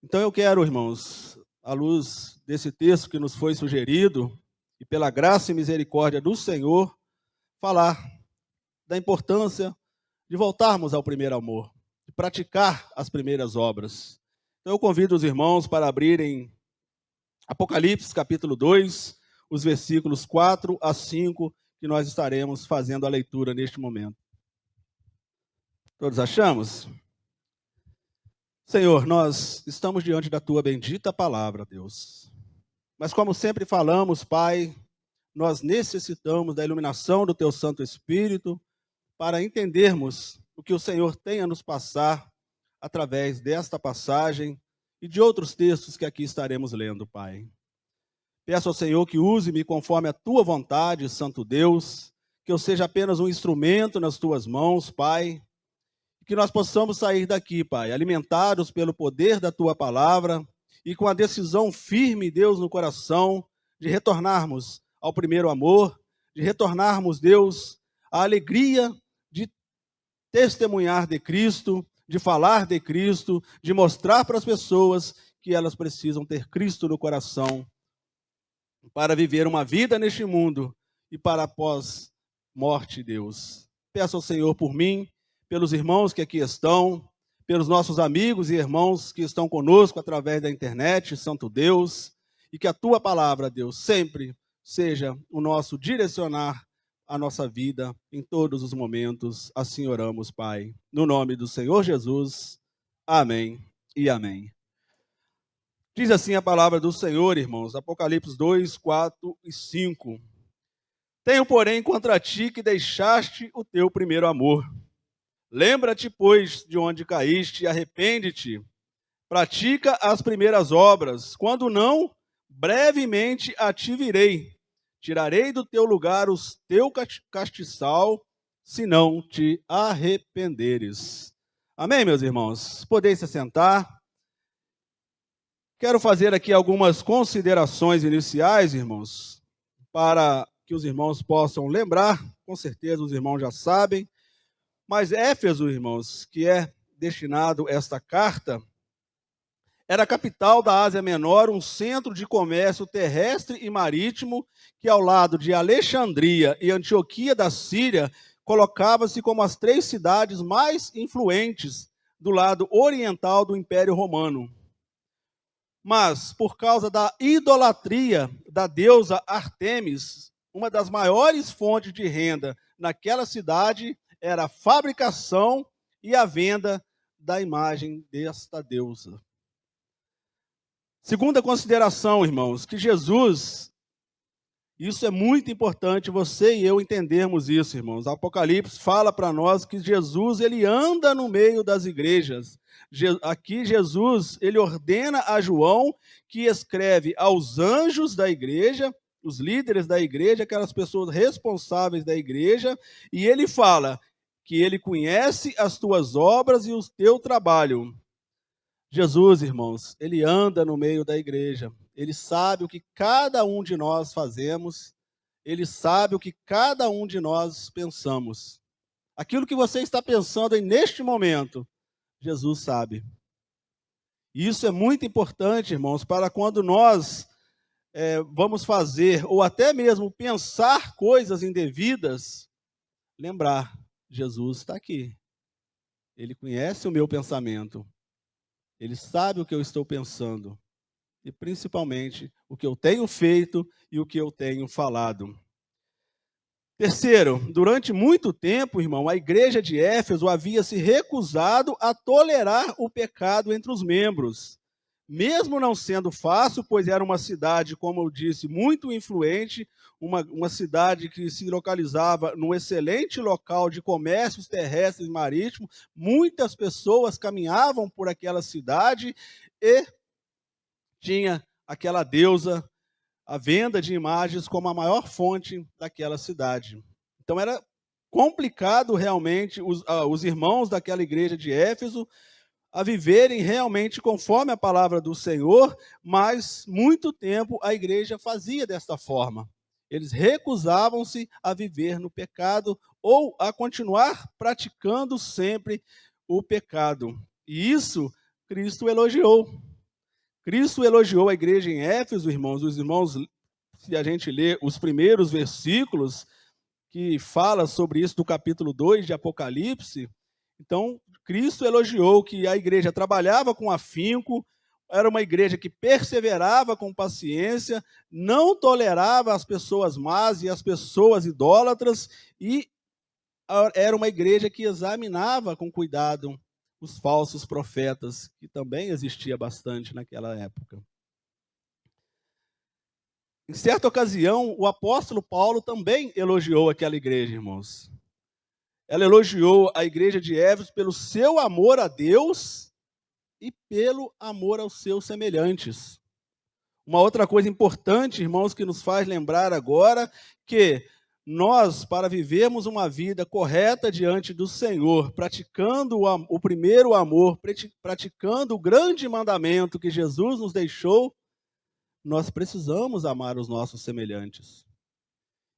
Então eu quero, irmãos, à luz desse texto que nos foi sugerido, e pela graça e misericórdia do Senhor, falar da importância de voltarmos ao primeiro amor, de praticar as primeiras obras. Então eu convido os irmãos para abrirem Apocalipse capítulo 2, os versículos 4 a 5, que nós estaremos fazendo a leitura neste momento. Todos achamos? Senhor, nós estamos diante da Tua bendita palavra, Deus. Mas como sempre falamos, Pai, nós necessitamos da iluminação do Teu Santo Espírito para entendermos o que o Senhor tem a nos passar através desta passagem e de outros textos que aqui estaremos lendo, Pai. Peço ao Senhor que use-me conforme a Tua vontade, Santo Deus, que eu seja apenas um instrumento nas Tuas mãos, Pai, que nós possamos sair daqui, Pai, alimentados pelo poder da Tua palavra e com a decisão firme, Deus, no coração, de retornarmos ao primeiro amor, de retornarmos, Deus, à alegria de testemunhar de Cristo, de falar de Cristo, de mostrar para as pessoas que elas precisam ter Cristo no coração para viver uma vida neste mundo e para após morte, Deus. Peço ao Senhor por mim, pelos irmãos que aqui estão, pelos nossos amigos e irmãos que estão conosco através da internet, Santo Deus, e que a Tua palavra, Deus, sempre seja o nosso direcionar a nossa vida em todos os momentos. Assim oramos, Pai. No nome do Senhor Jesus. Amém e amém. Diz assim a palavra do Senhor, irmãos, Apocalipse 2, 4 e 5. Tenho, porém, contra ti que deixaste o teu primeiro amor. Lembra-te, pois, de onde caíste e arrepende-te. Pratica as primeiras obras. Quando não, brevemente a ti virei. Tirarei do teu lugar o teu castiçal, se não te arrependeres. Amém, meus irmãos? Podeis se sentar. Quero fazer aqui algumas considerações iniciais, irmãos, para que os irmãos possam lembrar. Com certeza os irmãos já sabem. Mas Éfeso, irmãos, que é destinado esta carta, era a capital da Ásia Menor, um centro de comércio terrestre e marítimo, que ao lado de Alexandria e Antioquia da Síria, colocava-se como as 3 cidades mais influentes do lado oriental do Império Romano. Mas, por causa da idolatria da deusa Ártemis, uma das maiores fontes de renda naquela cidade era a fabricação e a venda da imagem desta deusa. Segunda consideração, irmãos, que Jesus, isso é muito importante, você e eu entendermos isso, irmãos. Apocalipse fala para nós que Jesus, ele anda no meio das igrejas. Aqui Jesus, ele ordena a João, que escreve aos anjos da igreja, os líderes da igreja, aquelas pessoas responsáveis da igreja, e ele fala que ele conhece as tuas obras e o teu trabalho. Jesus, irmãos, ele anda no meio da igreja. Ele sabe o que cada um de nós fazemos. Ele sabe o que cada um de nós pensamos. Aquilo que você está pensando aí neste momento, Jesus sabe. E isso é muito importante, irmãos, para quando nós vamos fazer, ou até mesmo pensar coisas indevidas, lembrar, Jesus está aqui. Ele conhece o meu pensamento. Ele sabe o que eu estou pensando. E principalmente o que eu tenho feito e o que eu tenho falado. Terceiro, durante muito tempo, irmão, a igreja de Éfeso havia se recusado a tolerar o pecado entre os membros. Mesmo não sendo fácil, pois era uma cidade, como eu disse, muito influente, uma cidade que se localizava num excelente local de comércios terrestres e marítimos, muitas pessoas caminhavam por aquela cidade e tinha aquela deusa, a venda de imagens como a maior fonte daquela cidade. Então era complicado realmente os irmãos daquela igreja de Éfeso a viverem realmente conforme a palavra do Senhor, mas muito tempo a igreja fazia desta forma. Eles recusavam-se a viver no pecado ou a continuar praticando sempre o pecado. E isso Cristo elogiou. Cristo elogiou a igreja em Éfeso, irmãos. Os irmãos, se a gente ler os primeiros versículos que fala sobre isso do capítulo 2 de Apocalipse, então Cristo elogiou que a igreja trabalhava com afinco, era uma igreja que perseverava com paciência, não tolerava as pessoas más e as pessoas idólatras, e era uma igreja que examinava com cuidado os falsos profetas, que também existia bastante naquela época. Em certa ocasião, o apóstolo Paulo também elogiou aquela igreja, irmãos. Ela elogiou a igreja de Éfeso pelo seu amor a Deus e pelo amor aos seus semelhantes. Uma outra coisa importante, irmãos, que nos faz lembrar agora que nós, para vivermos uma vida correta diante do Senhor, praticando o primeiro amor, praticando o grande mandamento que Jesus nos deixou, nós precisamos amar os nossos semelhantes.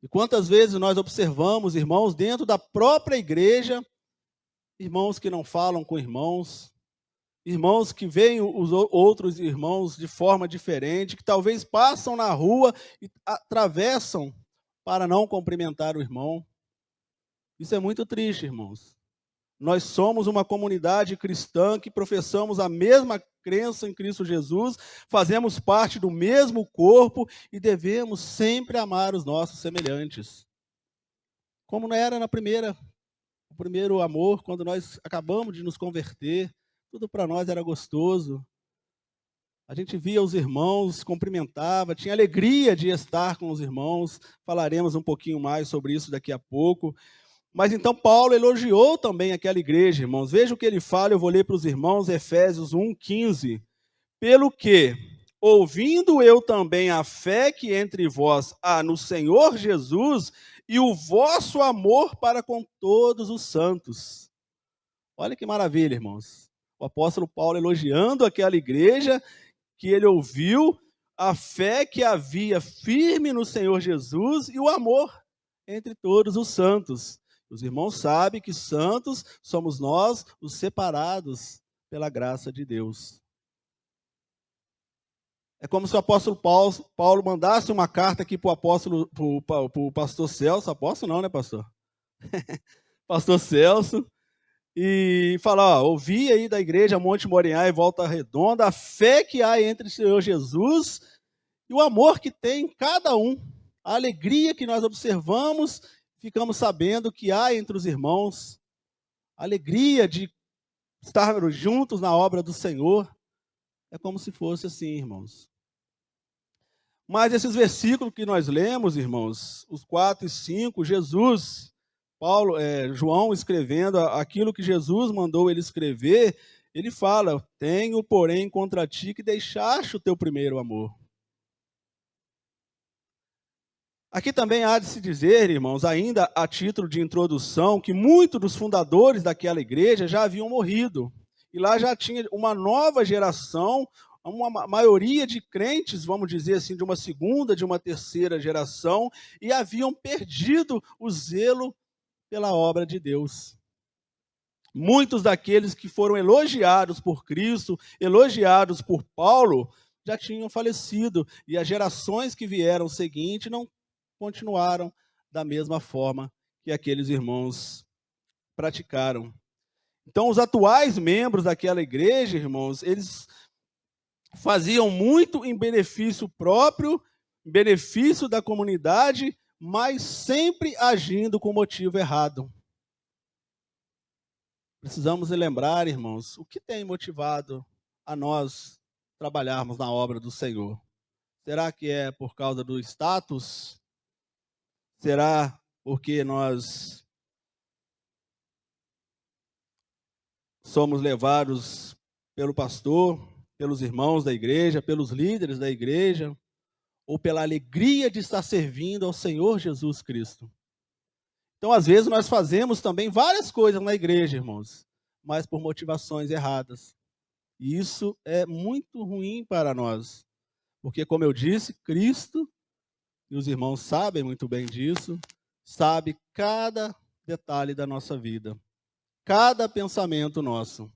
E quantas vezes nós observamos, irmãos, dentro da própria igreja, irmãos que não falam com irmãos, irmãos que veem os outros irmãos de forma diferente, que talvez passam na rua e atravessam para não cumprimentar o irmão. Isso é muito triste, irmãos. Nós somos uma comunidade cristã que professamos a mesma crença em Cristo Jesus, fazemos parte do mesmo corpo e devemos sempre amar os nossos semelhantes. Como não era o primeiro amor, quando nós acabamos de nos converter, tudo para nós era gostoso. A gente via os irmãos, cumprimentava, tinha alegria de estar com os irmãos. Falaremos um pouquinho mais sobre isso daqui a pouco. Mas então Paulo elogiou também aquela igreja, irmãos. Veja o que ele fala, eu vou ler para os irmãos, Efésios 1:15. Pelo que, ouvindo eu também a fé que entre vós há no Senhor Jesus e o vosso amor para com todos os santos. Olha que maravilha, irmãos. O apóstolo Paulo elogiando aquela igreja que ele ouviu, a fé que havia firme no Senhor Jesus e o amor entre todos os santos. Os irmãos sabem que santos somos nós, os separados pela graça de Deus. É como se o apóstolo Paulo mandasse uma carta aqui para o pastor Celso, apóstolo não, né, pastor? Pastor Celso, e falar, ouvi aí da igreja Monte Moriá e Volta Redonda, a fé que há entre o Senhor Jesus e o amor que tem cada um, a alegria que nós observamos, ficamos sabendo que há entre os irmãos, a alegria de estar juntos na obra do Senhor, é como se fosse assim, irmãos. Mas esses versículos que nós lemos, irmãos, os 4 e 5, João escrevendo aquilo que Jesus mandou ele escrever, ele fala, tenho, porém, contra ti que deixaste o teu primeiro amor. Aqui também há de se dizer, irmãos, ainda a título de introdução, que muitos dos fundadores daquela igreja já haviam morrido. E lá já tinha uma nova geração, uma maioria de crentes, vamos dizer assim, de uma segunda, de uma terceira geração, e haviam perdido o zelo pela obra de Deus. Muitos daqueles que foram elogiados por Cristo, elogiados por Paulo, já tinham falecido, e as gerações que vieram seguinte não continuaram da mesma forma que aqueles irmãos praticaram. Então, os atuais membros daquela igreja, irmãos, eles faziam muito em benefício próprio, em benefício da comunidade, mas sempre agindo com motivo errado. Precisamos lembrar, irmãos, o que tem motivado a nós trabalharmos na obra do Senhor. Será que é por causa do status? Será porque nós somos levados pelo pastor, pelos irmãos da igreja, pelos líderes da igreja, ou pela alegria de estar servindo ao Senhor Jesus Cristo? Então, às vezes, nós fazemos também várias coisas na igreja, irmãos, mas por motivações erradas. E isso é muito ruim para nós, porque, como eu disse, Cristo, e os irmãos sabem muito bem disso, sabe cada detalhe da nossa vida, cada pensamento nosso.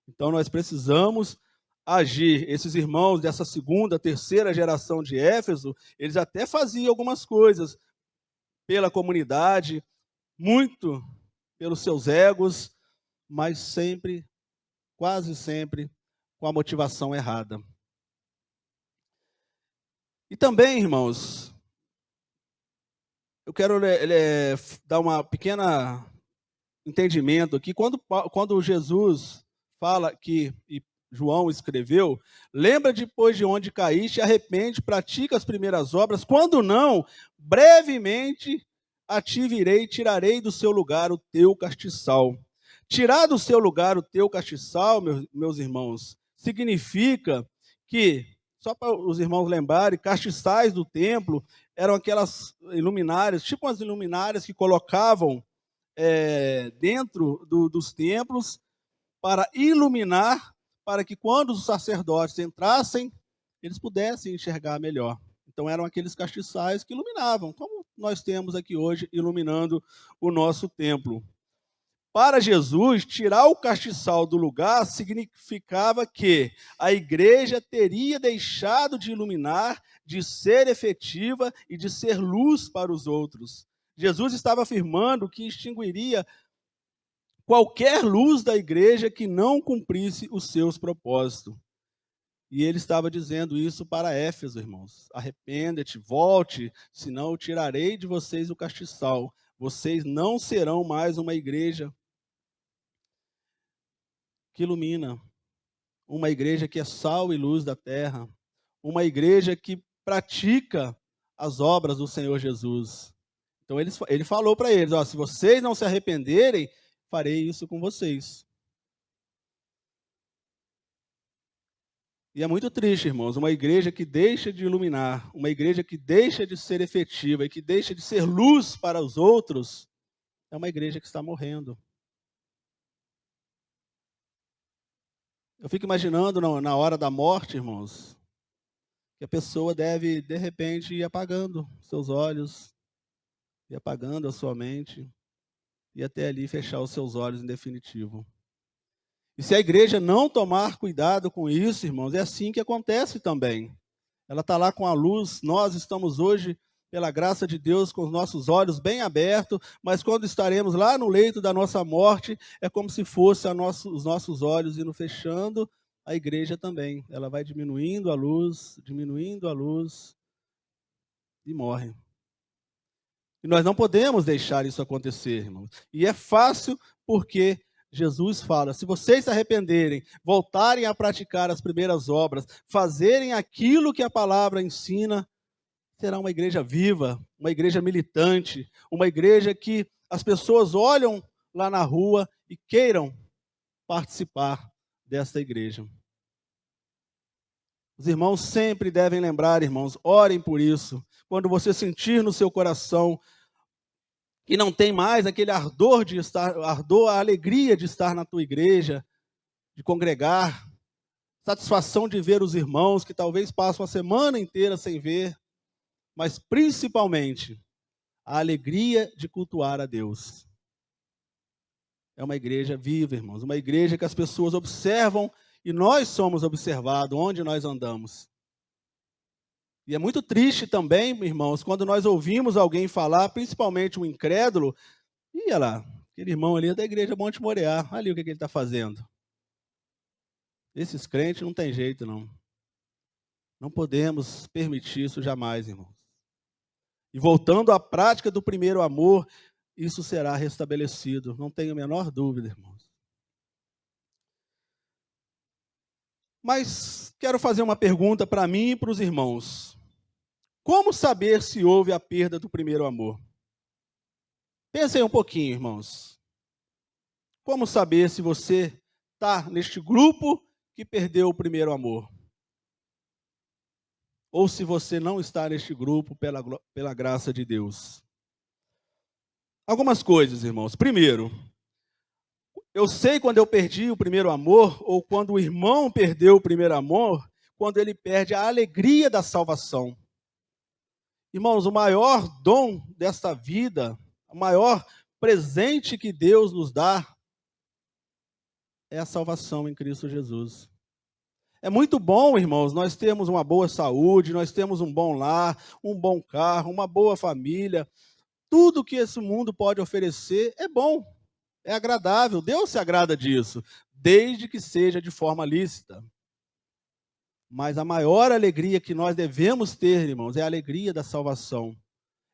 Então, nós precisamos agir. Esses irmãos dessa segunda, terceira geração de Éfeso, eles até faziam algumas coisas pela comunidade, muito pelos seus egos, mas sempre, quase sempre, com a motivação errada. E também, irmãos, eu quero dar uma pequena entendimento aqui. Quando Jesus fala que, e João escreveu, lembra depois de onde caíste, arrepende, pratica as primeiras obras, quando não, brevemente a ti virei e tirarei do seu lugar o teu castiçal. Tirar do seu lugar o teu castiçal, meus irmãos, significa que, só para os irmãos lembrarem, castiçais do templo eram aquelas luminárias, tipo as luminárias que colocavam dentro dos templos para iluminar, para que quando os sacerdotes entrassem, eles pudessem enxergar melhor. Então eram aqueles castiçais que iluminavam, como nós temos aqui hoje, iluminando o nosso templo. Para Jesus, tirar o castiçal do lugar significava que a igreja teria deixado de iluminar, de ser efetiva e de ser luz para os outros. Jesus estava afirmando que extinguiria qualquer luz da igreja que não cumprisse os seus propósitos. E ele estava dizendo isso para Éfeso, irmãos. Arrependa-te, volte, senão eu tirarei de vocês o castiçal. Vocês não serão mais uma igreja que ilumina, uma igreja que é sal e luz da terra, uma igreja que pratica as obras do Senhor Jesus. Então ele falou para eles, se vocês não se arrependerem, farei isso com vocês. E é muito triste, irmãos, uma igreja que deixa de iluminar, uma igreja que deixa de ser efetiva e que deixa de ser luz para os outros, é uma igreja que está morrendo. Eu fico imaginando na hora da morte, irmãos, que a pessoa deve, de repente, ir apagando seus olhos, ir apagando a sua mente, e até ali fechar os seus olhos em definitivo. E se a igreja não tomar cuidado com isso, irmãos, é assim que acontece também. Ela está lá com a luz, nós estamos hoje, pela graça de Deus, com os nossos olhos bem abertos, mas quando estaremos lá no leito da nossa morte, é como se fosse os nossos olhos indo fechando, a igreja também. Ela vai diminuindo a luz, e morre. E nós não podemos deixar isso acontecer, irmãos. E é fácil porque Jesus fala, se vocês se arrependerem, voltarem a praticar as primeiras obras, fazerem aquilo que a palavra ensina, será uma igreja viva, uma igreja militante, uma igreja que as pessoas olham lá na rua e queiram participar desta igreja. Os irmãos sempre devem lembrar, irmãos, orem por isso. Quando você sentir no seu coração que não tem mais aquele ardor de estar, a alegria de estar na tua igreja, de congregar, satisfação de ver os irmãos que talvez passam a semana inteira sem ver, mas principalmente a alegria de cultuar a Deus. É uma igreja viva, irmãos, uma igreja que as pessoas observam e nós somos observados onde nós andamos. E é muito triste também, irmãos, quando nós ouvimos alguém falar, principalmente um incrédulo, olha lá, aquele irmão ali é da igreja Monte Moriá, olha ali o que ele está fazendo. Esses crentes não tem jeito, não. Não podemos permitir isso jamais, irmãos. E voltando à prática do primeiro amor, isso será restabelecido, não tenho a menor dúvida, irmãos. Mas quero fazer uma pergunta para mim e para os irmãos. Como saber se houve a perda do primeiro amor? Pensem um pouquinho, irmãos. Como saber se você está neste grupo que perdeu o primeiro amor? Ou se você não está neste grupo pela graça de Deus? Algumas coisas, irmãos. Primeiro, eu sei quando eu perdi o primeiro amor, ou quando o irmão perdeu o primeiro amor, quando ele perde a alegria da salvação. Irmãos, o maior dom desta vida, o maior presente que Deus nos dá, é a salvação em Cristo Jesus. É muito bom, irmãos, nós temos uma boa saúde, nós temos um bom lar, um bom carro, uma boa família. Tudo que esse mundo pode oferecer é bom, é agradável. Deus se agrada disso, desde que seja de forma lícita. Mas a maior alegria que nós devemos ter, irmãos, é a alegria da salvação.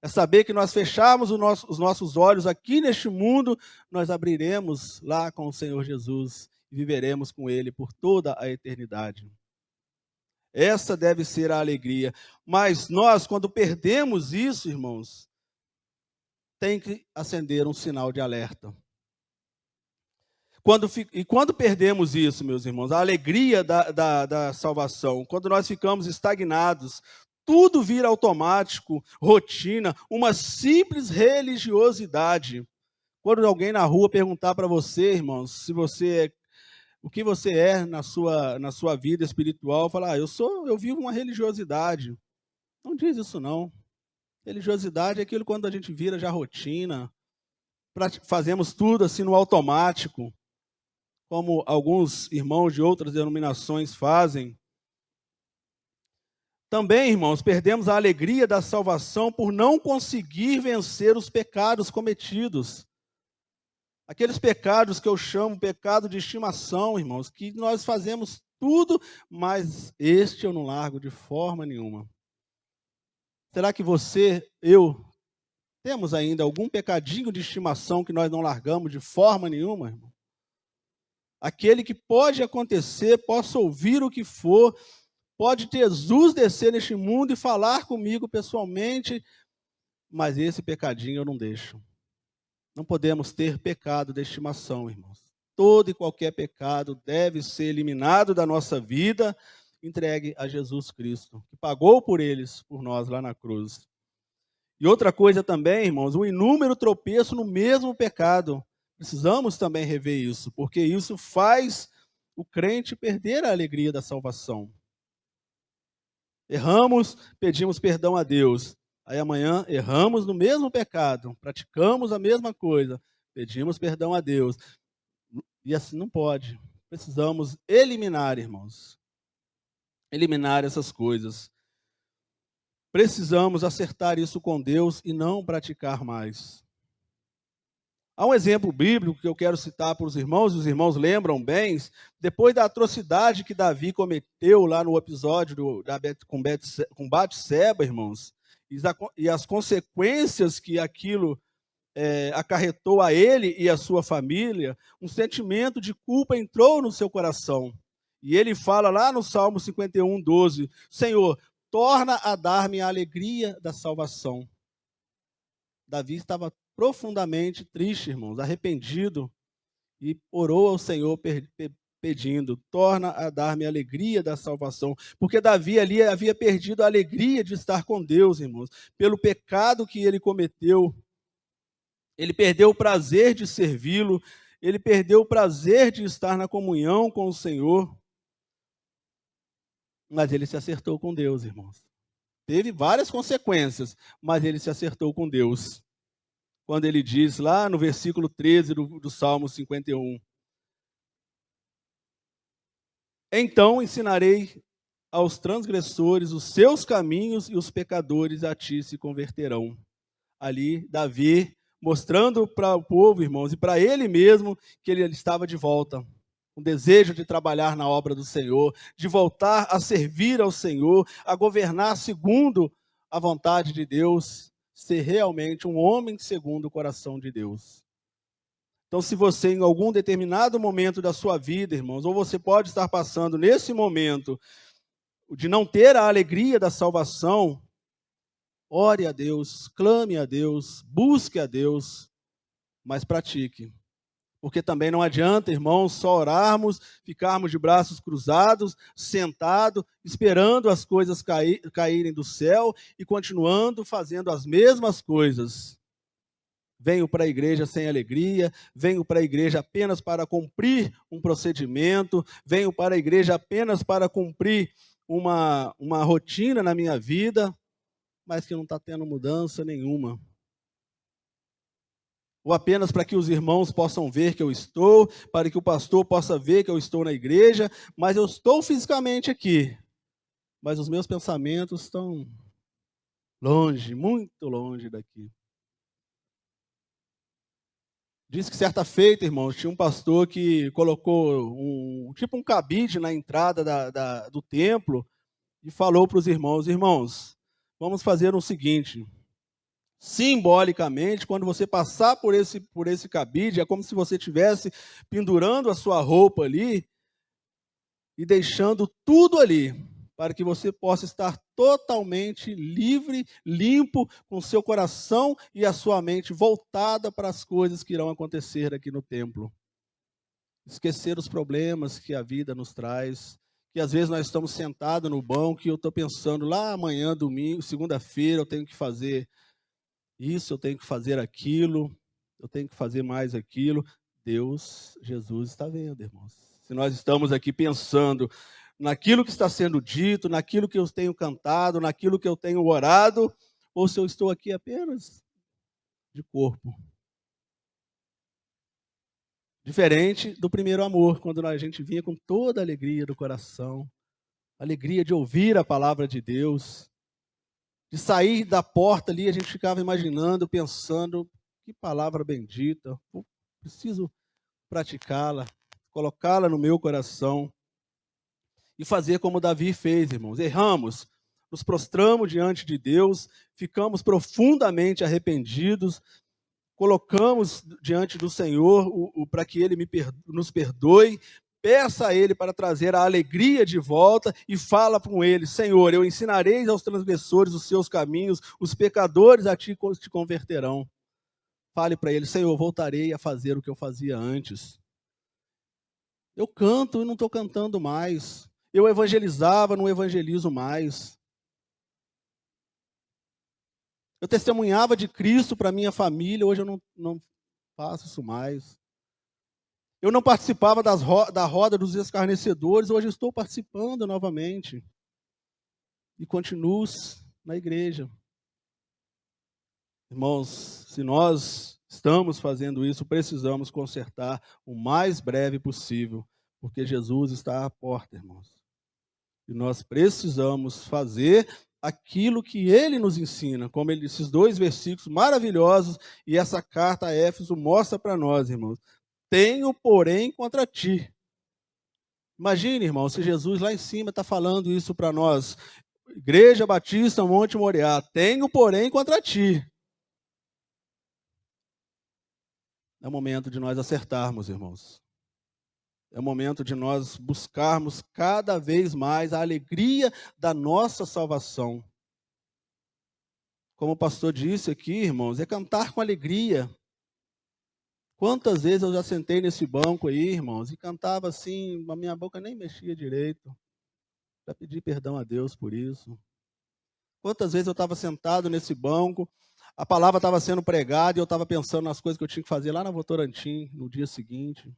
É saber que nós fecharmos os nossos olhos aqui neste mundo, nós abriremos lá com o Senhor Jesus e viveremos com Ele por toda a eternidade. Essa deve ser a alegria. Mas nós, quando perdemos isso, irmãos, tem que acender um sinal de alerta. Quando perdemos isso, meus irmãos, a alegria da salvação, quando nós ficamos estagnados, tudo vira automático, rotina, uma simples religiosidade. Quando alguém na rua perguntar para você, irmãos, o que você é na sua vida espiritual, falar, eu vivo uma religiosidade. Não diz isso não. Religiosidade é aquilo quando a gente vira já rotina, fazemos tudo assim no automático, como alguns irmãos de outras denominações fazem. Também, irmãos, perdemos a alegria da salvação por não conseguir vencer os pecados cometidos. Aqueles pecados que eu chamo pecado de estimação, irmãos, que nós fazemos tudo, mas este eu não largo de forma nenhuma. Será que eu, temos ainda algum pecadinho de estimação que nós não largamos de forma nenhuma, irmão? Aquele que pode acontecer, posso ouvir o que for, pode Jesus descer neste mundo e falar comigo pessoalmente, mas esse pecadinho eu não deixo. Não podemos ter pecado de estimação, irmãos. Todo e qualquer pecado deve ser eliminado da nossa vida, entregue a Jesus Cristo, que pagou por eles, por nós lá na cruz. E outra coisa também, irmãos, um inúmero tropeço no mesmo pecado. Precisamos também rever isso, porque isso faz o crente perder a alegria da salvação. Erramos, pedimos perdão a Deus. Aí amanhã erramos no mesmo pecado, praticamos a mesma coisa, pedimos perdão a Deus. E assim não pode. Precisamos eliminar, irmãos. Eliminar essas coisas. Precisamos acertar isso com Deus e não praticar mais. Há um exemplo bíblico que eu quero citar para os irmãos lembram bem, depois da atrocidade que Davi cometeu lá no episódio com Batseba, irmãos, e as consequências que aquilo acarretou a ele e a sua família, um sentimento de culpa entrou no seu coração. E ele fala lá no Salmo 51, 12, Senhor, torna a dar-me a alegria da salvação. Davi estava profundamente triste, irmãos, arrependido, e orou ao Senhor pedindo, torna a dar-me a alegria da salvação, porque Davi ali havia perdido a alegria de estar com Deus, irmãos, pelo pecado que ele cometeu. Ele perdeu o prazer de servi-lo, ele perdeu o prazer de estar na comunhão com o Senhor, mas ele se acertou com Deus, irmãos. Teve várias consequências, mas ele se acertou com Deus. Quando ele diz lá no versículo 13 do Salmo 51, então ensinarei aos transgressores os seus caminhos e os pecadores a ti se converterão. Ali, Davi mostrando para o povo, irmãos, e para ele mesmo, que ele estava de volta. Um desejo de trabalhar na obra do Senhor, de voltar a servir ao Senhor, a governar segundo a vontade de Deus, ser realmente um homem segundo o coração de Deus. Então, se você, em algum determinado momento da sua vida, irmãos, ou você pode estar passando nesse momento de não ter a alegria da salvação, ore a Deus, clame a Deus, busque a Deus, mas pratique. Porque também não adianta, irmãos, só orarmos, ficarmos de braços cruzados, sentados, esperando as coisas caírem do céu e continuando fazendo as mesmas coisas. Venho para a igreja sem alegria, venho para a igreja apenas para cumprir um procedimento, venho para a igreja apenas para cumprir uma rotina na minha vida, mas que não está tendo mudança nenhuma. ou apenas para que os irmãos possam ver que eu estou, para que o pastor possa ver que eu estou na igreja, mas eu estou fisicamente aqui, mas os meus pensamentos estão longe, muito longe daqui. Diz que certa feita, irmãos, tinha um pastor que colocou um cabide na entrada do templo e falou para os irmãos: irmãos, vamos fazer o seguinte. Simbolicamente, quando você passar por esse cabide, é como se você estivesse pendurando a sua roupa ali e deixando tudo ali, para que você possa estar totalmente livre, limpo, com seu coração e a sua mente voltada para as coisas que irão acontecer aqui no templo. Esquecer os problemas que a vida nos traz, que às vezes nós estamos sentados no banco e eu estou pensando, lá amanhã, domingo, segunda-feira, eu tenho que fazer isso, eu tenho que fazer aquilo, eu tenho que fazer mais aquilo. Deus, Jesus está vendo, irmãos. Se nós estamos aqui pensando naquilo que está sendo dito, naquilo que eu tenho cantado, naquilo que eu tenho orado, ou se eu estou aqui apenas de corpo. Diferente do primeiro amor, quando a gente vinha com toda a alegria do coração, alegria de ouvir a palavra de Deus, de sair da porta ali, a gente ficava imaginando, pensando, que palavra bendita, eu preciso praticá-la, colocá-la no meu coração e fazer como Davi fez, irmãos. Erramos, nos prostramos diante de Deus, ficamos profundamente arrependidos, colocamos diante do Senhor para que Ele nos perdoe, peça a Ele para trazer a alegria de volta e fala com Ele: Senhor, eu ensinarei aos transgressores os seus caminhos, os pecadores a ti te converterão. Fale para Ele: Senhor, voltarei a fazer o que eu fazia antes. Eu canto e não estou cantando mais. Eu evangelizava, não evangelizo mais. Eu testemunhava de Cristo para minha família, hoje eu não faço isso mais. Eu não participava da roda dos escarnecedores, hoje eu estou participando novamente. E continuo na igreja. Irmãos, se nós estamos fazendo isso, precisamos consertar o mais breve possível, porque Jesus está à porta, irmãos. E nós precisamos fazer aquilo que ele nos ensina, como esses 2 versículos maravilhosos, e essa carta a Éfeso mostra para nós, irmãos. Tenho, porém, contra ti. Imagine, irmão, se Jesus lá em cima está falando isso para nós. Igreja Batista Monte Moriá, tenho, porém, contra ti. É o momento de nós acertarmos, irmãos. É o momento de nós buscarmos cada vez mais a alegria da nossa salvação. Como o pastor disse aqui, irmãos, é cantar com alegria. Quantas vezes eu já sentei nesse banco aí, irmãos, e cantava assim, a minha boca nem mexia direito. Já pedi perdão a Deus por isso. Quantas vezes eu estava sentado nesse banco, a palavra estava sendo pregada e eu estava pensando nas coisas que eu tinha que fazer lá na Votorantim, no dia seguinte.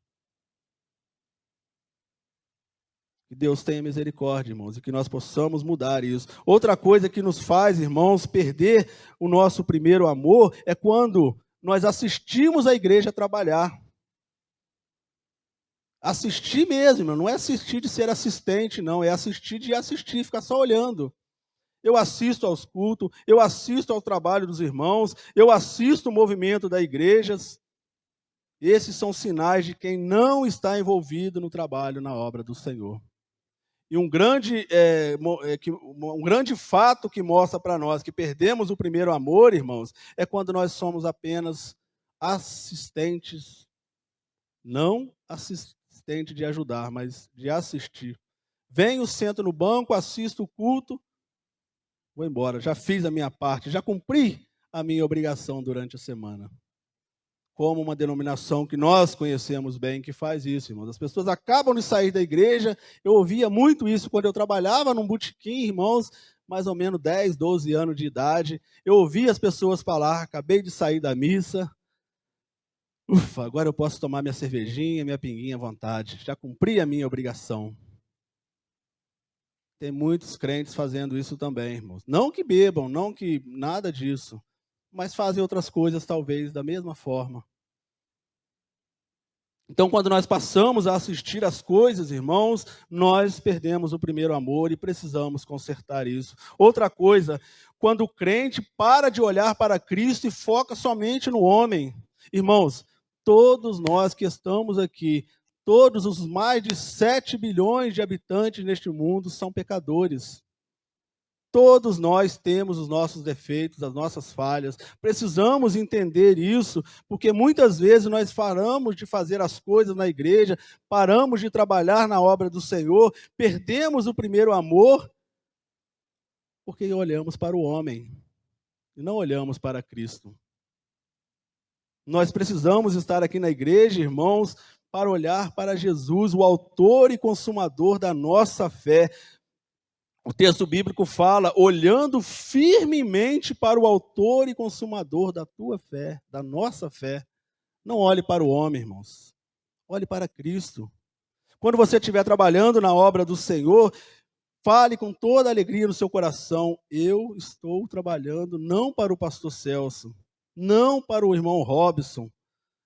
Que Deus tenha misericórdia, irmãos, e que nós possamos mudar isso. Outra coisa que nos faz, irmãos, perder o nosso primeiro amor é quando nós assistimos a igreja trabalhar. Assistir mesmo, não é assistir de ser assistente, não, é assistir de assistir, ficar só olhando. Eu assisto aos cultos, eu assisto ao trabalho dos irmãos, eu assisto o movimento das igrejas. Esses são sinais de quem não está envolvido no trabalho, na obra do Senhor. E um grande fato que mostra para nós que perdemos o primeiro amor, irmãos, é quando nós somos apenas assistentes, não assistente de ajudar, mas de assistir. Venho, sento no banco, assisto o culto, vou embora. Já fiz a minha parte, já cumpri a minha obrigação durante a semana. Como uma denominação que nós conhecemos bem, que faz isso, irmãos. As pessoas acabam de sair da igreja, eu ouvia muito isso quando eu trabalhava num botequim, irmãos, mais ou menos 10, 12 anos de idade. Eu ouvia as pessoas falar: acabei de sair da missa, ufa, agora eu posso tomar minha cervejinha, minha pinguinha à vontade, já cumpri a minha obrigação. Tem muitos crentes fazendo isso também, irmãos. Não que bebam, não que nada disso, mas fazem outras coisas talvez da mesma forma. Então, quando nós passamos a assistir às coisas, irmãos, nós perdemos o primeiro amor e precisamos consertar isso. Outra coisa, quando o crente para de olhar para Cristo e foca somente no homem. Irmãos, todos nós que estamos aqui, todos os mais de 7 bilhões de habitantes neste mundo são pecadores. Todos nós temos os nossos defeitos, as nossas falhas. Precisamos entender isso, porque muitas vezes nós paramos de fazer as coisas na igreja, paramos de trabalhar na obra do Senhor, perdemos o primeiro amor, porque olhamos para o homem e não olhamos para Cristo. Nós precisamos estar aqui na igreja, irmãos, para olhar para Jesus, o autor e consumador da nossa fé. O texto bíblico fala, olhando firmemente para o autor e consumador da tua fé, da nossa fé. Não olhe para o homem, irmãos. Olhe para Cristo. Quando você estiver trabalhando na obra do Senhor, fale com toda a alegria no seu coração. Eu estou trabalhando não para o pastor Celso, não para o irmão Robson.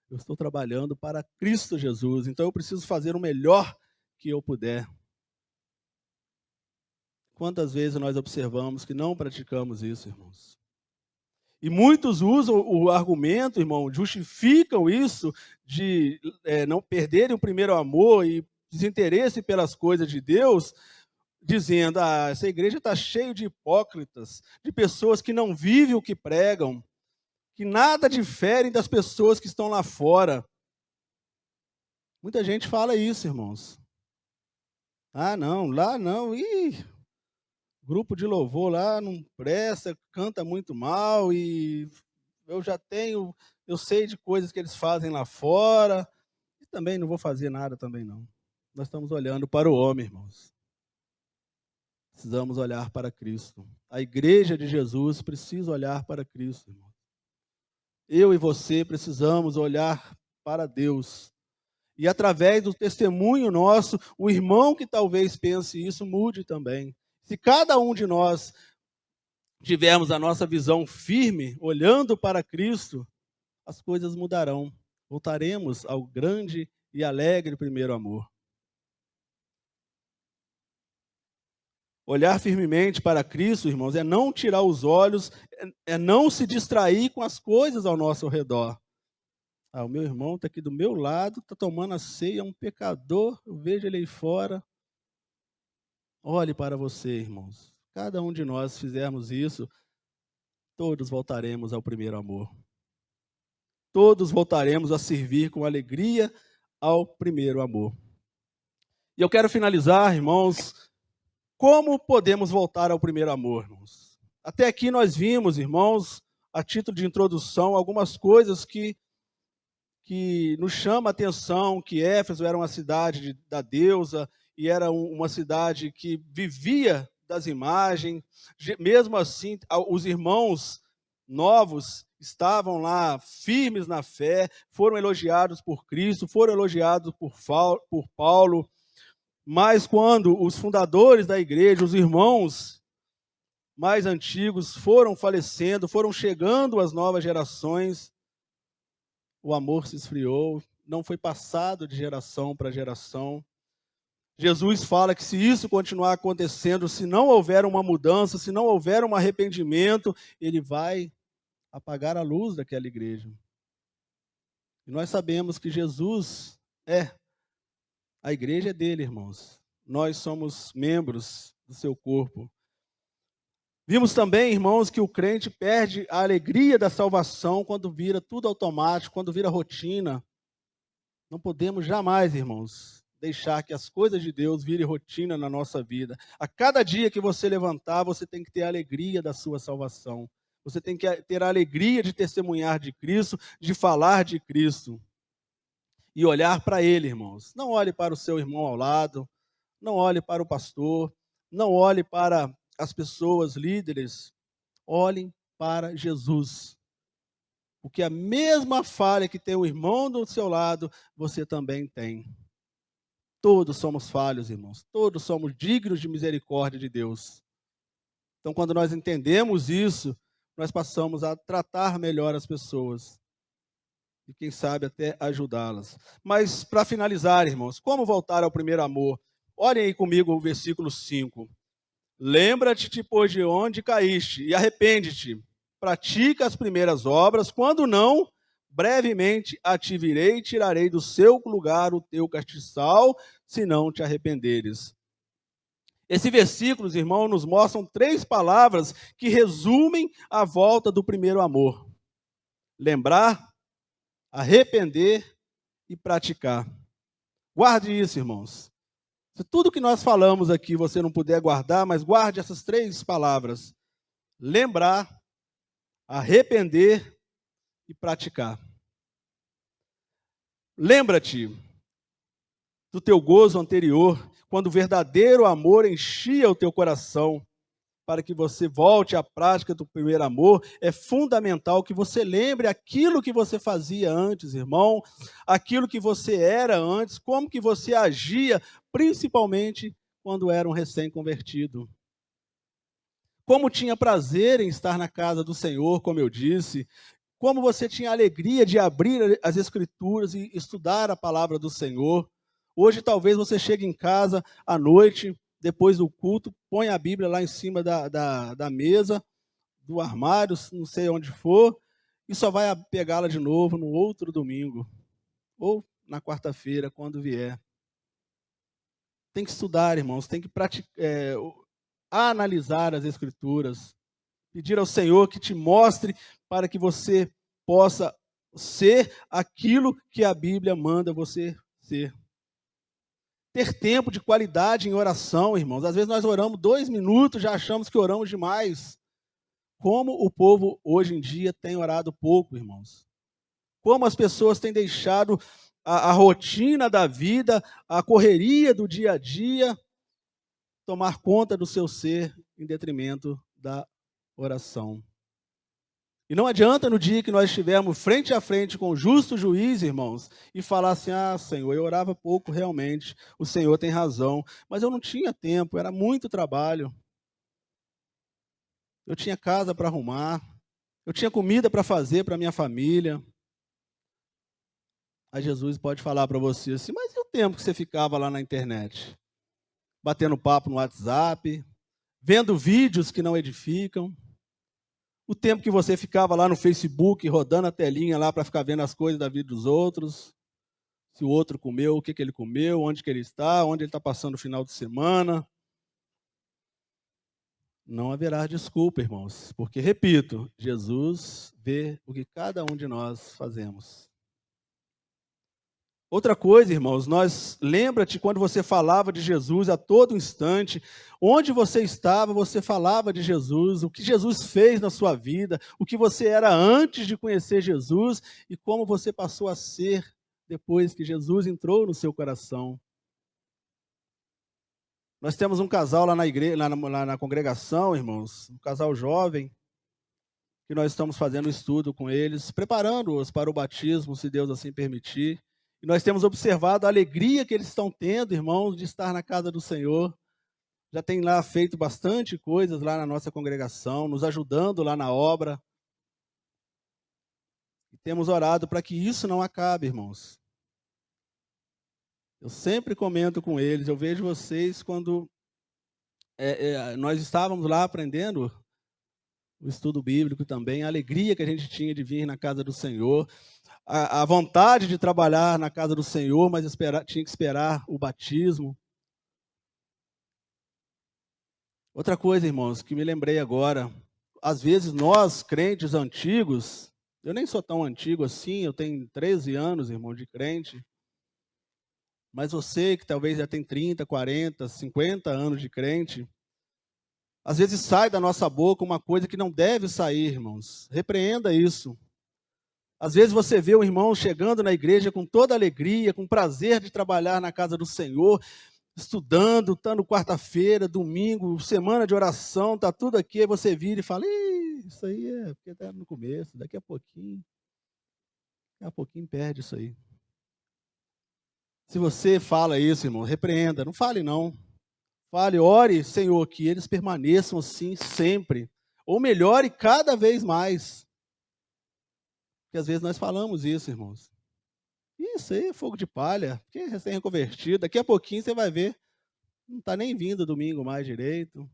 Eu estou trabalhando para Cristo Jesus. Então eu preciso fazer o melhor que eu puder. Quantas vezes nós observamos que não praticamos isso, irmãos? E muitos usam o argumento, irmão, justificam isso de não perderem o primeiro amor e desinteresse pelas coisas de Deus, dizendo, essa igreja está cheia de hipócritas, de pessoas que não vivem o que pregam, que nada diferem das pessoas que estão lá fora. Muita gente fala isso, irmãos. Não, lá não, grupo de louvor lá não presta, canta muito mal e eu sei de coisas que eles fazem lá fora e também não vou fazer nada também não. Nós estamos olhando para o homem, irmãos. Precisamos olhar para Cristo. A igreja de Jesus precisa olhar para Cristo, irmão. Eu e você precisamos olhar para Deus. E através do testemunho nosso, o irmão que talvez pense isso mude também. Se cada um de nós tivermos a nossa visão firme, olhando para Cristo, as coisas mudarão. Voltaremos ao grande e alegre primeiro amor. Olhar firmemente para Cristo, irmãos, é não tirar os olhos, é não se distrair com as coisas ao nosso redor. O meu irmão está aqui do meu lado, está tomando a ceia, é um pecador, eu vejo ele aí fora. Olhe para você, irmãos. Cada um de nós fizermos isso, todos voltaremos ao primeiro amor. Todos voltaremos a servir com alegria ao primeiro amor. E eu quero finalizar, irmãos, como podemos voltar ao primeiro amor, irmãos? Até aqui nós vimos, irmãos, a título de introdução, algumas coisas que nos chama a atenção, que Éfeso era uma cidade da deusa, e era uma cidade que vivia das imagens. Mesmo assim, os irmãos novos estavam lá firmes na fé, foram elogiados por Cristo, foram elogiados por Paulo. Mas quando os fundadores da igreja, os irmãos mais antigos foram falecendo, foram chegando as novas gerações, o amor se esfriou, não foi passado de geração para geração. Jesus fala que se isso continuar acontecendo, se não houver uma mudança, se não houver um arrependimento, ele vai apagar a luz daquela igreja. E nós sabemos que Jesus a igreja é dele, irmãos. Nós somos membros do seu corpo. Vimos também, irmãos, que o crente perde a alegria da salvação quando vira tudo automático, quando vira rotina. Não podemos jamais, irmãos, deixar que as coisas de Deus virem rotina na nossa vida. A cada dia que você levantar, você tem que ter a alegria da sua salvação. Você tem que ter a alegria de testemunhar de Cristo, de falar de Cristo. E olhar para Ele, irmãos. Não olhe para o seu irmão ao lado, não olhe para o pastor, não olhe para as pessoas líderes. Olhem para Jesus. Porque a mesma falha que tem o irmão do seu lado, você também tem. Todos somos falhos, irmãos. Todos somos dignos de misericórdia de Deus. Então, quando nós entendemos isso, nós passamos a tratar melhor as pessoas. e quem sabe até ajudá-las. Mas para finalizar, irmãos, como voltar ao primeiro amor? Olhem aí comigo o versículo 5. Lembra-te, pois, de onde caíste e arrepende-te. Pratica as primeiras obras, quando não, brevemente a te virei e tirarei do seu lugar o teu castiçal, se não te arrependeres. Esses versículos, irmão, nos mostram 3 palavras que resumem a volta do primeiro amor: lembrar, arrepender e praticar. Guarde isso, irmãos. Se tudo que nós falamos aqui você não puder guardar, mas guarde essas 3 palavras: lembrar, arrepender e praticar. Lembra-te do teu gozo anterior, quando o verdadeiro amor enchia o teu coração. Para que você volte à prática do primeiro amor, é fundamental que você lembre aquilo que você fazia antes, irmão, aquilo que você era antes, como que você agia, principalmente quando era um recém-convertido. Como tinha prazer em estar na casa do Senhor, como eu disse, como você tinha alegria de abrir as Escrituras e estudar a palavra do Senhor. Hoje talvez você chegue em casa à noite, depois do culto, põe a Bíblia lá em cima da mesa, do armário, não sei onde for, e só vai pegá-la de novo no outro domingo, ou na quarta-feira, quando vier. Tem que estudar, irmãos, tem que analisar as Escrituras, pedir ao Senhor que te mostre para que você possa ser aquilo que a Bíblia manda você ser. Ter tempo de qualidade em oração, irmãos. Às vezes nós oramos 2 minutos, já achamos que oramos demais. Como o povo hoje em dia tem orado pouco, irmãos. Como as pessoas têm deixado a rotina da vida, a correria do dia a dia, tomar conta do seu ser em detrimento da oração. E não adianta no dia que nós estivermos frente a frente com o justo juiz, irmãos, e falar assim: ah, Senhor, eu orava pouco realmente, o Senhor tem razão, mas eu não tinha tempo, era muito trabalho. Eu tinha casa para arrumar, eu tinha comida para fazer para minha família. Aí Jesus pode falar para você assim: mas e o tempo que você ficava lá na internet? Batendo papo no WhatsApp, vendo vídeos que não edificam? O tempo que você ficava lá no Facebook, rodando a telinha lá para ficar vendo as coisas da vida dos outros, se o outro comeu, o que ele comeu, onde que ele está, onde ele está passando o final de semana. Não haverá desculpa, irmãos, porque, repito, Jesus vê o que cada um de nós fazemos. Outra coisa, irmãos, lembra-te quando você falava de Jesus a todo instante, onde você estava, você falava de Jesus, o que Jesus fez na sua vida, o que você era antes de conhecer Jesus e como você passou a ser depois que Jesus entrou no seu coração. Nós temos um casal lá na igreja, lá na congregação, irmãos, um casal jovem, que nós estamos fazendo um estudo com eles, preparando-os para o batismo, se Deus assim permitir. E nós temos observado a alegria que eles estão tendo, irmãos, de estar na casa do Senhor. Já tem lá feito bastante coisas lá na nossa congregação, nos ajudando lá na obra. E temos orado para que isso não acabe, irmãos. Eu sempre comento com eles, eu vejo vocês quando nós estávamos lá aprendendo o estudo bíblico também, a alegria que a gente tinha de vir na casa do Senhor, a vontade de trabalhar na casa do Senhor, mas tinha que esperar o batismo. Outra coisa, irmãos, que me lembrei agora, às vezes nós, crentes antigos, eu nem sou tão antigo assim, eu tenho 13 anos, irmão, de crente, mas você que talvez já tem 30, 40, 50 anos de crente, às vezes sai da nossa boca uma coisa que não deve sair, irmãos. Repreenda isso. Às vezes você vê o irmão chegando na igreja com toda alegria, com prazer de trabalhar na casa do Senhor, estudando, estando quarta-feira, domingo, semana de oração, está tudo aqui, aí você vira e fala: isso aí é porque está no começo, daqui a pouquinho perde isso aí. Se você fala isso, irmão, repreenda, não fale não. Fale, ore, Senhor, que eles permaneçam assim sempre, ou melhore cada vez mais. Porque às vezes nós falamos isso, irmãos. Isso aí é fogo de palha, porque é recém-convertido. Daqui a pouquinho você vai ver, não está nem vindo domingo mais direito.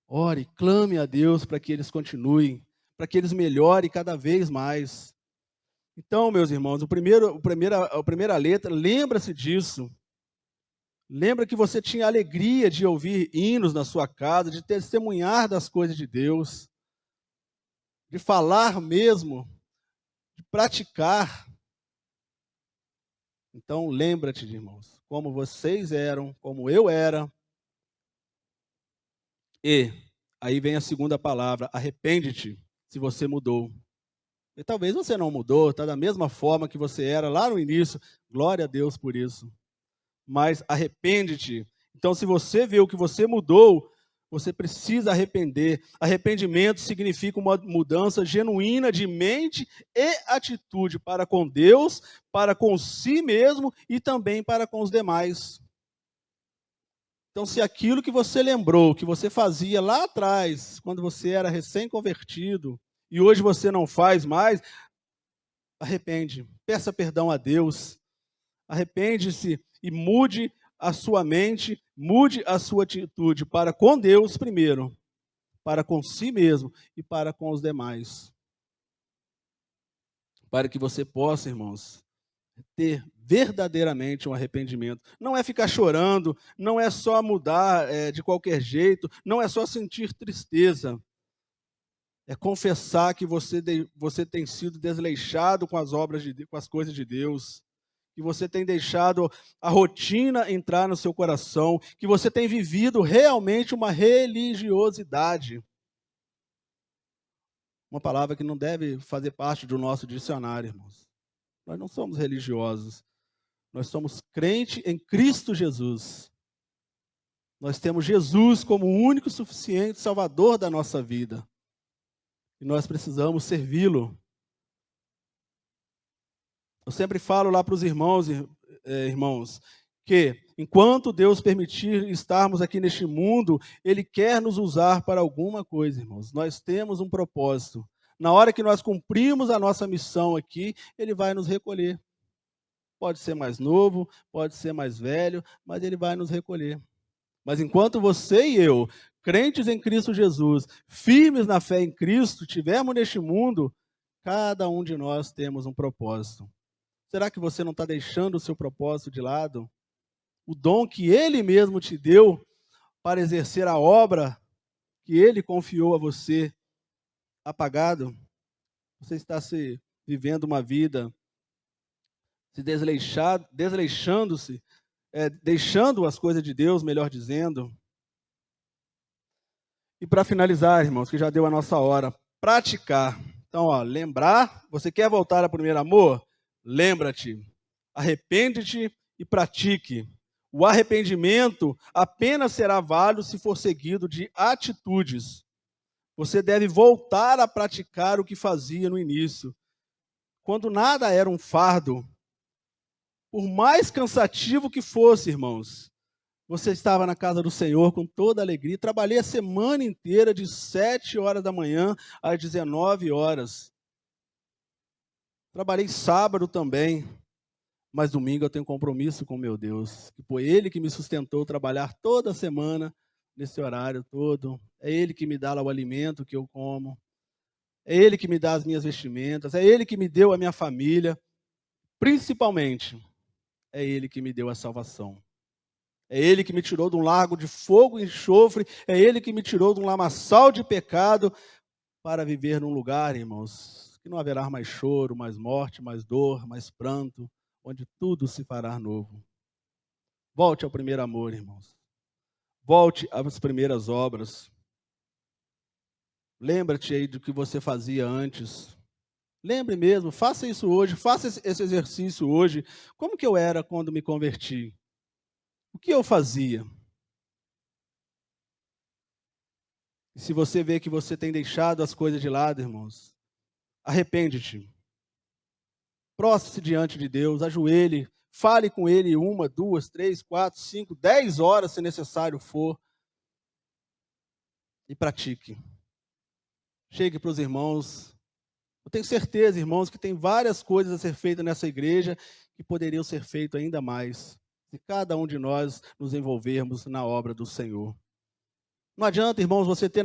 Ore, clame a Deus para que eles continuem, para que eles melhorem cada vez mais. Então, meus irmãos, a primeira letra, lembra-se disso. Lembra que você tinha alegria de ouvir hinos na sua casa, de testemunhar das coisas de Deus, de falar mesmo, de praticar. Então, lembra-te, irmãos, como vocês eram, como eu era. E aí vem a segunda palavra, arrepende-te, se você mudou. E talvez você não mudou, está da mesma forma que você era lá no início. Glória a Deus por isso. Mas arrepende-te. Então, se você vê o que você mudou, você precisa arrepender. Arrependimento significa uma mudança genuína de mente e atitude para com Deus, para com si mesmo e também para com os demais. Então, se aquilo que você lembrou, que você fazia lá atrás, quando você era recém-convertido, e hoje você não faz mais, arrepende, peça perdão a Deus, arrepende-se e mude a sua mente, mude a sua atitude para com Deus primeiro, para com si mesmo e para com os demais. Para que você possa, irmãos, ter verdadeiramente um arrependimento. Não é ficar chorando, não é só mudar de qualquer jeito, não é só sentir tristeza. É confessar que você tem sido desleixado com as obras com as coisas de Deus, que você tem deixado a rotina entrar no seu coração, que você tem vivido realmente uma religiosidade. Uma palavra que não deve fazer parte do nosso dicionário, irmãos. Nós não somos religiosos. Nós somos crente em Cristo Jesus. Nós temos Jesus como o único e suficiente Salvador da nossa vida. E nós precisamos servi-lo. Eu sempre falo lá para os irmãos, que enquanto Deus permitir estarmos aqui neste mundo, Ele quer nos usar para alguma coisa, irmãos. Nós temos um propósito. Na hora que nós cumprimos a nossa missão aqui, Ele vai nos recolher. Pode ser mais novo, pode ser mais velho, mas Ele vai nos recolher. Mas enquanto você e eu, crentes em Cristo Jesus, firmes na fé em Cristo, estivermos neste mundo, cada um de nós temos um propósito. Será que você não está deixando o seu propósito de lado? O dom que Ele mesmo te deu para exercer a obra que Ele confiou a você, apagado? Você está se vivendo uma vida, se desleixando-se, deixando as coisas de Deus, melhor dizendo. E para finalizar, irmãos, que já deu a nossa hora, praticar. Então, lembrar, você quer voltar ao primeiro amor? Lembra-te, arrepende-te e pratique. O arrependimento apenas será válido se for seguido de atitudes. Você deve voltar a praticar o que fazia no início. Quando nada era um fardo, por mais cansativo que fosse, irmãos, você estava na casa do Senhor com toda alegria. Trabalhei a semana inteira de 7 horas da manhã às 19 horas. Trabalhei sábado também, mas domingo eu tenho compromisso com meu Deus. Que foi Ele que me sustentou trabalhar toda a semana, nesse horário todo. É Ele que me dá lá o alimento que eu como. É Ele que me dá as minhas vestimentas. É Ele que me deu a minha família. Principalmente, é Ele que me deu a salvação. É Ele que me tirou de um lago de fogo e enxofre. É Ele que me tirou de um lamaçal de pecado para viver num lugar, irmãos, que não haverá mais choro, mais morte, mais dor, mais pranto, onde tudo se fará novo. Volte ao primeiro amor, irmãos. Volte às primeiras obras. Lembra-te aí do que você fazia antes. Lembre mesmo, faça isso hoje, faça esse exercício hoje. Como que eu era quando me converti? O que eu fazia? E se você vê que você tem deixado as coisas de lado, irmãos, arrepende-te. Prostre-se diante de Deus, ajoelhe, fale com Ele 1, 2, 3, 4, 5, 10 horas, se necessário for, e pratique. Chegue para os irmãos Eu tenho certeza, irmãos, que tem várias coisas a ser feitas nessa igreja que poderiam ser feitas ainda mais, se cada um de nós nos envolvermos na obra do Senhor. Não adianta, irmãos, você ter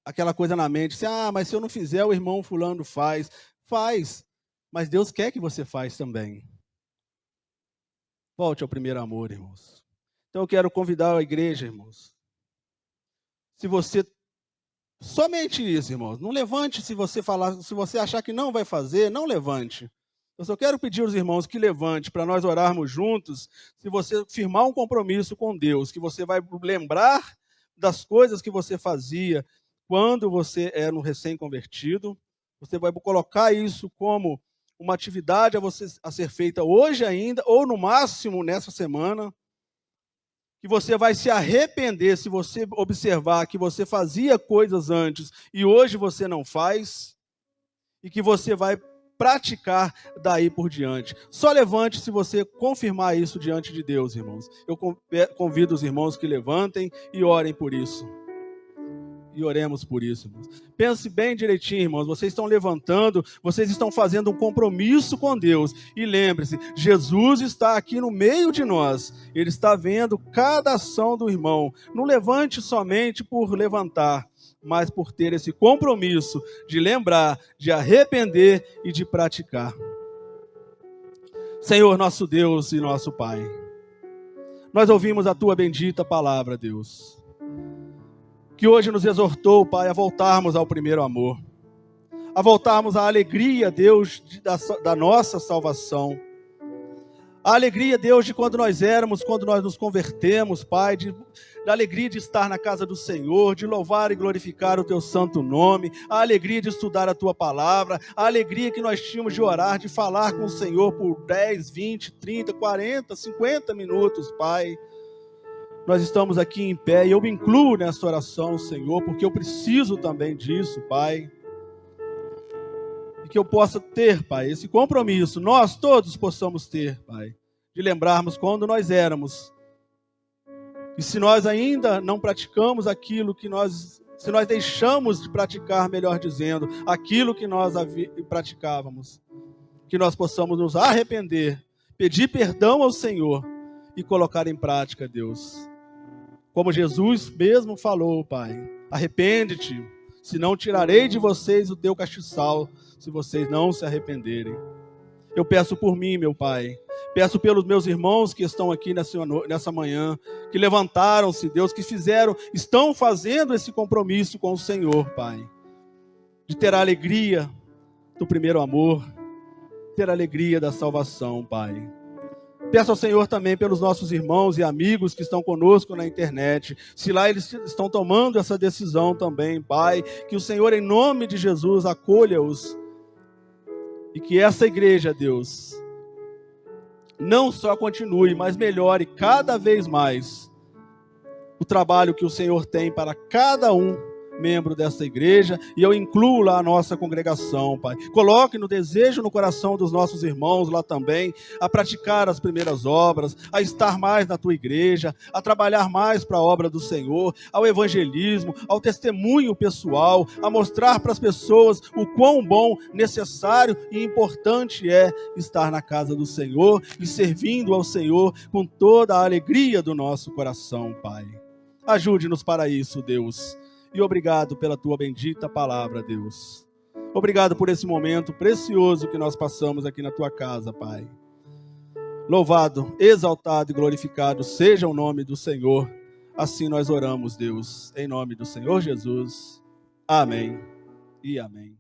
aquela coisa na mente, assim, mas se eu não fizer, o irmão fulano faz. Faz, mas Deus quer que você faça também. Volte ao primeiro amor, irmãos. Então eu quero convidar a igreja, irmãos. Se você somente isso, irmãos. Não levante se você achar que não vai fazer, não levante. Eu só quero pedir aos irmãos que levante para nós orarmos juntos, se você firmar um compromisso com Deus, que você vai lembrar das coisas que você fazia quando você era um recém-convertido. Você vai colocar isso como uma atividade a ser feita hoje ainda, ou no máximo nessa semana. Que você vai se arrepender se você observar que você fazia coisas antes e hoje você não faz, e que você vai praticar daí por diante. Só levante se você confirmar isso diante de Deus, irmãos. Eu convido os irmãos que levantem e orem por isso. E oremos por isso, irmãos. Pense bem direitinho, irmãos. Vocês estão levantando, vocês estão fazendo um compromisso com Deus. E lembre-se, Jesus está aqui no meio de nós. Ele está vendo cada ação do irmão. Não levante somente por levantar, mas por ter esse compromisso de lembrar, de arrepender e de praticar. Senhor, nosso Deus e nosso Pai, nós ouvimos a Tua bendita palavra, Deus, que hoje nos exortou, Pai, a voltarmos ao primeiro amor, a voltarmos à alegria, Deus, da nossa salvação, a alegria, Deus, de quando nós nos convertemos, Pai, da alegria de estar na casa do Senhor, de louvar e glorificar o Teu santo nome, a alegria de estudar a Tua palavra, a alegria que nós tínhamos de orar, de falar com o Senhor por 10, 20, 30, 40, 50 minutos, Pai. Nós estamos aqui em pé e eu me incluo nessa oração, Senhor, porque eu preciso também disso, Pai. E que eu possa ter, Pai, esse compromisso, nós todos possamos ter, Pai, de lembrarmos quando nós éramos. E se nós ainda não praticamos aquilo que se nós deixamos de praticar, melhor dizendo, aquilo que nós praticávamos, que nós possamos nos arrepender, pedir perdão ao Senhor e colocar em prática, Deus. Como Jesus mesmo falou, Pai, arrepende-te, senão tirarei de vocês o teu castiçal, se vocês não se arrependerem. Eu peço por mim, meu Pai, peço pelos meus irmãos que estão aqui nessa manhã, que levantaram-se, Deus, que estão fazendo esse compromisso com o Senhor, Pai, de ter a alegria do primeiro amor, ter a alegria da salvação, Pai. Peço ao Senhor também pelos nossos irmãos e amigos que estão conosco na internet, se lá eles estão tomando essa decisão também, Pai, que o Senhor, em nome de Jesus, acolha-os, e que essa igreja, Deus, não só continue, mas melhore cada vez mais o trabalho que o Senhor tem para cada membro dessa igreja, e eu incluo lá a nossa congregação, Pai. Coloque no desejo no coração dos nossos irmãos lá também, a praticar as primeiras obras, a estar mais na Tua igreja, a trabalhar mais para a obra do Senhor, ao evangelismo, ao testemunho pessoal, a mostrar para as pessoas o quão bom, necessário e importante é estar na casa do Senhor e servindo ao Senhor com toda a alegria do nosso coração, Pai. Ajude-nos para isso, Deus. E obrigado pela Tua bendita palavra, Deus. Obrigado por esse momento precioso que nós passamos aqui na Tua casa, Pai. Louvado, exaltado e glorificado seja o nome do Senhor. Assim nós oramos, Deus, em nome do Senhor Jesus. Amém e amém.